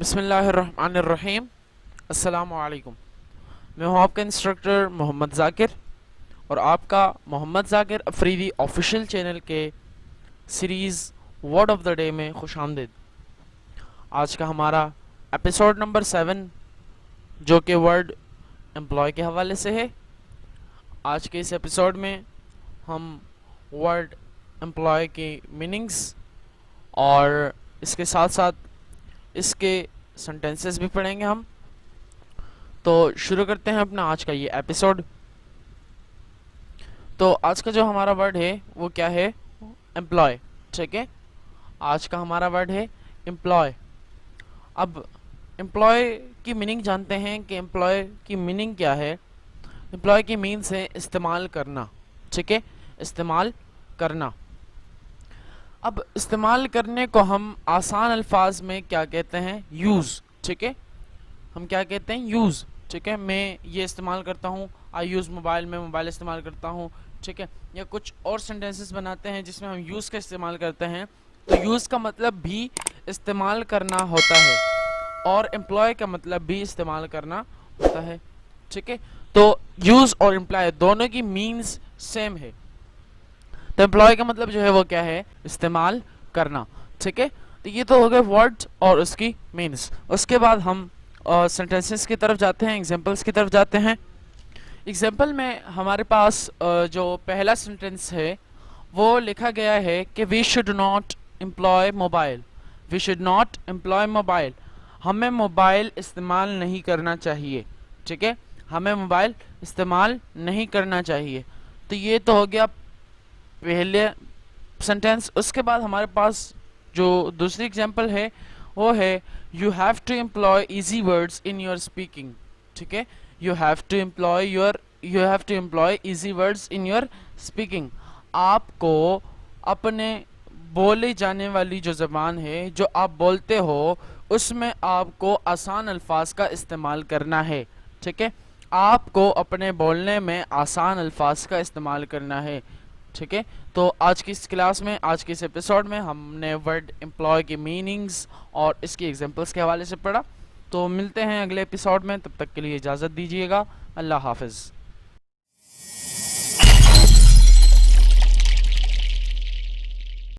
بسم اللہ الرحمن الرحیم۔ السلام علیکم۔ میں ہوں آپ کا انسٹرکٹر محمد ذاکر، اور آپ کا محمد ذاکر افریدی آفیشیل چینل کے series word of the day میں خوش آمدید۔ آج کا ہمارا ایپیسوڈ نمبر 7 جو کہ ورڈ امپلائی کے حوالے سے ہے۔ آج کے اس ایپیسوڈ میں ہم ورڈ امپلائی کی میننگز اور اس کے ساتھ ساتھ اس کے سنٹینسز بھی پڑھیں گے ہم۔ تو شروع کرتے ہیں اپنا آج کا یہ ایپیسوڈ۔ تو آج کا جو ہمارا ورڈ ہے وہ کیا ہے؟ امپلائی، ٹھیک ہے؟ آج کا ہمارا ورڈ ہے امپلائی۔ اب امپلائی کی میننگ جانتے ہیں کہ امپلائی کی میننگ کیا ہے۔ امپلائی کی مینس ہے استعمال کرنا، ٹھیک ہے؟ استعمال کرنا۔ اب استعمال کرنے کو ہم آسان الفاظ میں کیا کہتے ہیں؟ یوز، ٹھیک ہے؟ ہم کیا کہتے ہیں؟ یوز، ٹھیک ہے؟ میں یہ استعمال کرتا ہوں، آئی یوز موبائل، میں موبائل استعمال کرتا ہوں، ٹھیک ہے؟ یا کچھ اور سینٹینسز بناتے ہیں جس میں ہم یوز کا استعمال کرتے ہیں، تو یوز کا مطلب بھی استعمال کرنا ہوتا ہے، اور امپلائی کا مطلب بھی استعمال کرنا ہوتا ہے، ٹھیک ہے؟ تو یوز اور امپلائی دونوں کی مینز سیم ہے۔ تو امپلائی کا مطلب جو ہے وہ کیا ہے؟ استعمال کرنا، ٹھیک ہے؟ تو یہ تو ہو گئے ورڈ اور اس کی مینس۔ اس کے بعد ہم سینٹینسز کی طرف جاتے ہیں، ایگزامپلس کی طرف جاتے ہیں۔ ایگزامپل میں ہمارے پاس جو پہلا سینٹینس ہے وہ لکھا گیا ہے کہ we should not employ mobile, we should not employ mobile, ہمیں موبائل استعمال نہیں کرنا چاہیے، ٹھیک ہے؟ ہمیں موبائل استعمال نہیں کرنا چاہیے۔ تو یہ تو ہو گیا پہلے سینٹینس۔ اس کے بعد ہمارے پاس جو دوسری ایگزامپل ہے وہ ہے you have to employ easy words in your speaking, ٹھیک ہے؟ You have to employ easy words in your speaking. آپ کو اپنے بولے جانے والی جو زبان ہے، جو آپ بولتے ہو، اس میں آپ کو آسان الفاظ کا استعمال کرنا ہے، ٹھیک ہے؟ آپ کو اپنے بولنے میں آسان الفاظ کا استعمال کرنا ہے، ٹھیک ہے؟ تو آج کی اس کلاس میں، آج کے اس ایپیسوڈ میں ہم نے ورڈ امپلائی کی میننگز اور اس کی ایگزامپلس کے حوالے سے پڑھا۔ تو ملتے ہیں اگلے ایپیسوڈ میں، تب تک کے لیے اجازت دیجیے گا۔ اللہ حافظ۔